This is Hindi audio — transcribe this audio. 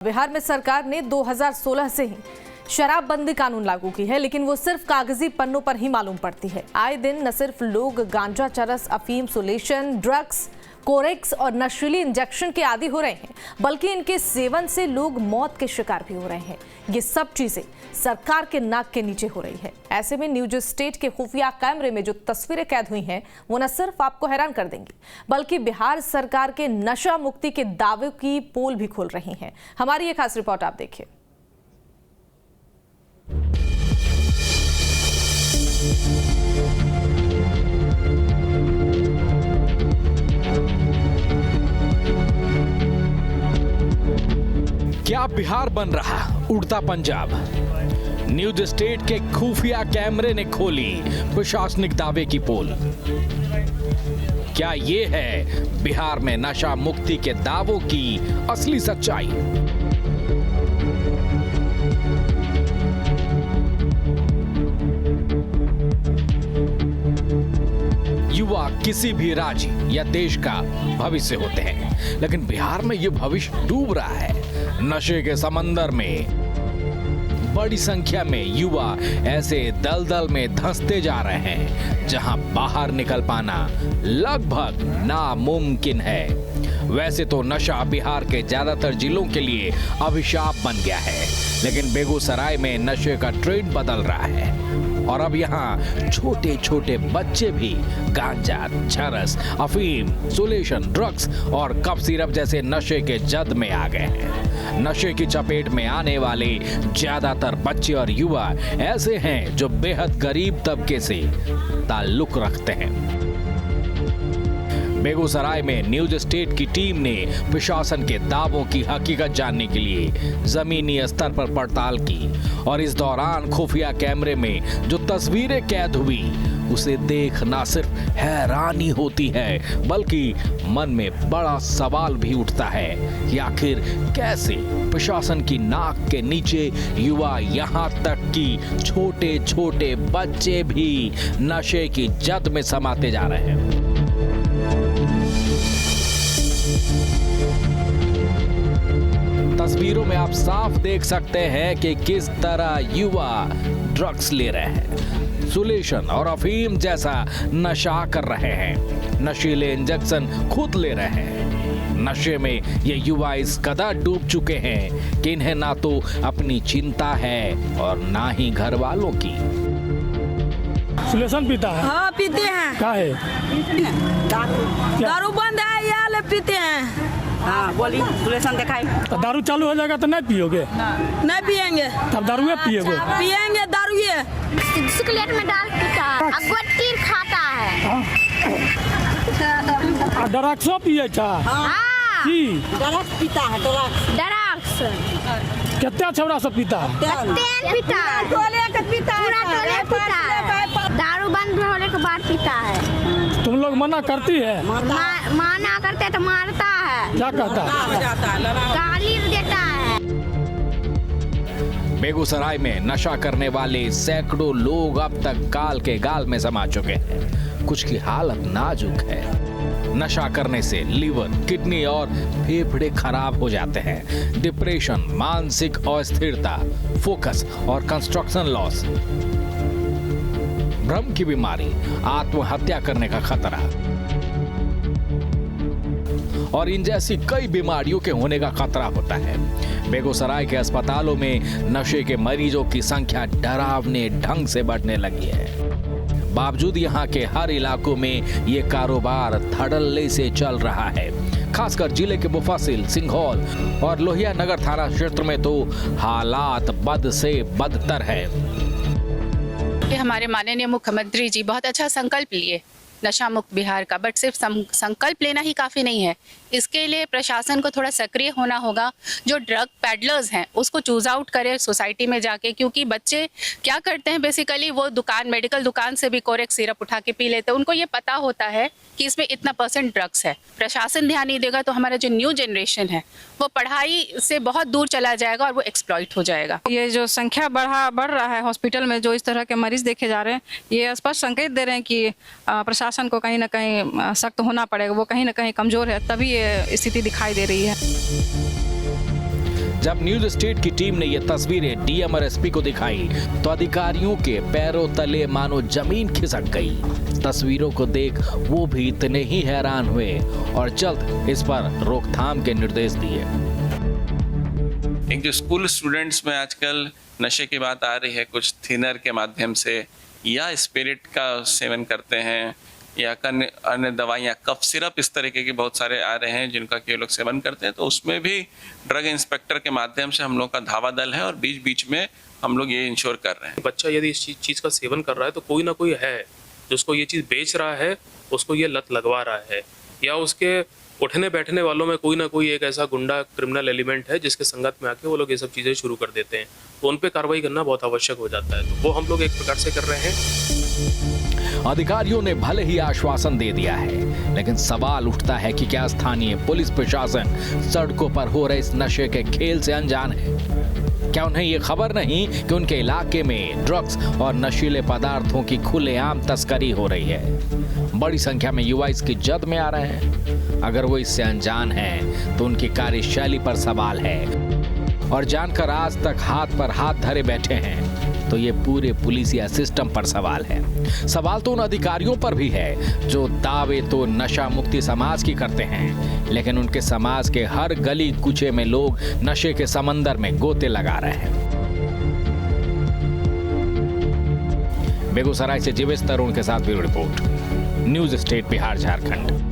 बिहार में सरकार ने 2016 से ही शराबबंदी कानून लागू की है, लेकिन वो सिर्फ कागजी पन्नों पर ही मालूम पड़ती है। आए दिन न सिर्फ लोग गांजा, चरस, अफीम, सुलेशन, ड्रग्स, कोरेक्स और नशीली इंजेक्शन के आदी हो रहे हैं, बल्कि इनके सेवन से लोग मौत के शिकार भी हो रहे हैं। ये सब चीजें सरकार के नाक के नीचे हो रही है। ऐसे में न्यूज स्टेट के खुफिया कैमरे में जो तस्वीरें कैद हुई हैं, वो न सिर्फ आपको हैरान कर देंगी, बल्कि बिहार सरकार के नशा मुक्ति के दावे की पोल भी खोल रही हैं। हमारी ये खास रिपोर्ट आप देखिए। क्या बिहार बन रहा उड़ता पंजाब? न्यूज स्टेट के खुफिया कैमरे ने खोली प्रशासनिक दावे की पोल। क्या ये है बिहार में नशा मुक्ति के दावों की असली सच्चाई? युवा किसी भी राज्य या देश का भविष्य होते हैं, लेकिन बिहार में यह भविष्य डूब रहा है। नशे के समंदर में बड़ी संख्या में युवा ऐसे दलदल में धंसते जा रहे हैं जहां बाहर निकल पाना लगभग नामुमकिन है। वैसे तो नशा बिहार के ज्यादातर जिलों के लिए अभिशाप बन गया है, लेकिन बेगूसराय में नशे का ट्रेंड बदल रहा है और अब यहाँ छोटे छोटे बच्चे भी गांजा, चरस, अफीम, सुलेशन, ड्रग्स और कफ सिरप जैसे नशे के जद में आ गए हैं। नशे की चपेट में आने वाले ज्यादातर बच्चे और युवा ऐसे हैं जो बेहद गरीब तबके से ताल्लुक रखते हैं। बेगूसराय में न्यूज स्टेट की टीम ने प्रशासन के दावों की हकीकत जानने के लिए जमीनी स्तर पर पड़ताल की और इस दौरान खुफिया कैमरे में जो तस्वीरें कैद हुई उसे देख न सिर्फ हैरानी होती है, बल्कि मन में बड़ा सवाल भी उठता है कि आखिर कैसे प्रशासन की नाक के नीचे युवा, यहाँ तक कि छोटे छोटे बच्चे भी नशे की जद में समाते जा रहे हैं। तस्वीरों में आप साफ देख सकते हैं कि किस तरह युवा ड्रग्स ले रहे हैं, सुलेशन और अफीम जैसा नशा कर रहे हैं, नशीले इंजेक्शन खुद ले रहे हैं। नशे में ये युवा इस कदर डूब चुके हैं कि इन्हें ना तो अपनी चिंता है और ना ही घर वालों की। सुलेशन पीता है? हाँ पीते हैं। क्या है? दारू बंद है या ले पीते हैं। हाँ बोली, सुलेशन दिखाई। तो दारू चालू हो जाएगा तो नहीं पियोगे? नहीं पियेंगे। तब दारू पियोगे? पियेंगे दारू ये सिगरेट में डाल पीता है, गुटखा खाता है। ड्रग्सो पिए था? हाँ। की? ड्रग्स पीता है, ड्रग्स। कितना छौड़ा सब पीता है? तेल पीता है, टोले का पीता है, पूरा टोले पीता है। दारू बंद होने के बाद पीता है। तुम लोग मना करती है? माना करते तो मारता है। क्या कहता है? गाली देता है। बेगूसराय में नशा करने वाले सैकड़ों लोग अब तक गाल के गाल में समा चुके हैं। कुछ की हालत नाजुक है। नशा करने से लीवर, किडनी और फेफड़े खराब हो जाते हैं। डिप्रेशन, मानसिक अस्थिरता, फोकस और कंस्ट्रक्शन लॉस, भ्रम की बीमारी, आत्महत्या करने का खतरा और इन जैसी कई बीमारियों के होने का खतरा होता है। बेगूसराय के अस्पतालों में नशे के मरीजों की संख्या डरावने ढंग से बढ़ने लगी है। बावजूद यहाँ के हर इलाकों में ये कारोबार धड़ल्ले से चल रहा है। खासकर जिले के मुफस्सिल, सिंघौल और लोहिया नगर थाना क्षेत्र में तो हालात बद से बदतर है। हमारे माननीय मुख्यमंत्री जी बहुत अच्छा संकल्प लिए नशा मुक्त बिहार का, बट सिर्फ संकल्प लेना ही काफ़ी नहीं है। इसके लिए प्रशासन को थोड़ा सक्रिय होना होगा। जो ड्रग पैडलर्स हैं उसको चूज आउट करें सोसाइटी में जाके, क्योंकि बच्चे क्या करते हैं बेसिकली वो मेडिकल दुकान से भी कोरेक्स सिरप उठा के पी लेते हैं। उनको ये पता होता है कि इसमें इतना % ड्रग्स है। प्रशासन ध्यान नहीं देगा तो हमारा जो न्यू जनरेशन है वो पढ़ाई से बहुत दूर चला जाएगा और वो एक्सप्लॉइट हो जाएगा। ये जो संख्या बढ़ रहा है हॉस्पिटल में, जो इस तरह के मरीज देखे जा रहे हैं, ये स्पष्ट संकेत दे रहे हैं कि प्रशासन को कहीं ना कहीं सख्त होना पड़ेगा। वो कहीं ना कहीं कमजोर है, तभी ये स्थिति दिखाई दे रही है। जब न्यूज स्टेट की टीम ने ये तस्वीरें डीएम और एसपी को दिखाई तो अधिकारियों के पैरों तले मानो जमीन खिसक गई। तस्वीरों को देख वो भी इतने ही हैरान हुए और जल्द इस पर रोकथाम के निर्देश दिए। एक जो स्कूल स्टूडेंट्स में आजकल नशे की बात आ रही है, कुछ थिनर के माध्यम से या स्पिरिट का सेवन करते हैं या अन्य दवाइयाँ, कफ सिरप, इस तरीके के बहुत सारे आ रहे हैं जिनका कि लोग सेवन करते हैं। तो उसमें भी ड्रग इंस्पेक्टर के माध्यम से हम लोग का धावा दल है और बीच बीच में हम लोग ये इंश्योर कर रहे हैं। बच्चा यदि इस चीज़ का सेवन कर रहा है तो कोई ना कोई है जिसको ये चीज़ बेच रहा है, उसको ये लत लगवा रहा है, या उसके उठने बैठने वालों में कोई ना कोई एक ऐसा गुंडा क्रिमिनल एलिमेंट है जिसके संगत में आके वो लोग ये सब चीज़ें शुरू कर देते हैं। तो उन पे कार्रवाई करना बहुत आवश्यक हो जाता है, तो वो हम लोग एक प्रकार से कर रहे हैं। अधिकारियों ने भले ही आश्वासन दे दिया है, लेकिन सवाल उठता है कि क्या स्थानीय पुलिस प्रशासन सड़कों पर हो रहे इस नशे के खेल से अनजान है? क्या उन्हें ये खबर नहीं कि उनके इलाके में ड्रग्स और नशीले पदार्थों की खुलेआम तस्करी हो रही है? बड़ी संख्या में युवा इसकी जद में आ रहे हैं। अगर वो इससे अनजान हैं, तो उनकी कार्यशैली पर सवाल है, और जानकर आज तक हाथ पर हाथ धरे बैठे हैं तो ये पूरे पुलिसिया सिस्टम पर सवाल है। सवाल तो उन अधिकारियों पर भी है जो दावे तो नशा मुक्ति समाज की करते हैं, लेकिन उनके समाज के हर गली कूचे में लोग नशे के समंदर में गोते लगा रहे हैं। बेगूसराय से जीवेश तरुण के साथ bureau report, news state Bihar Jharkhand.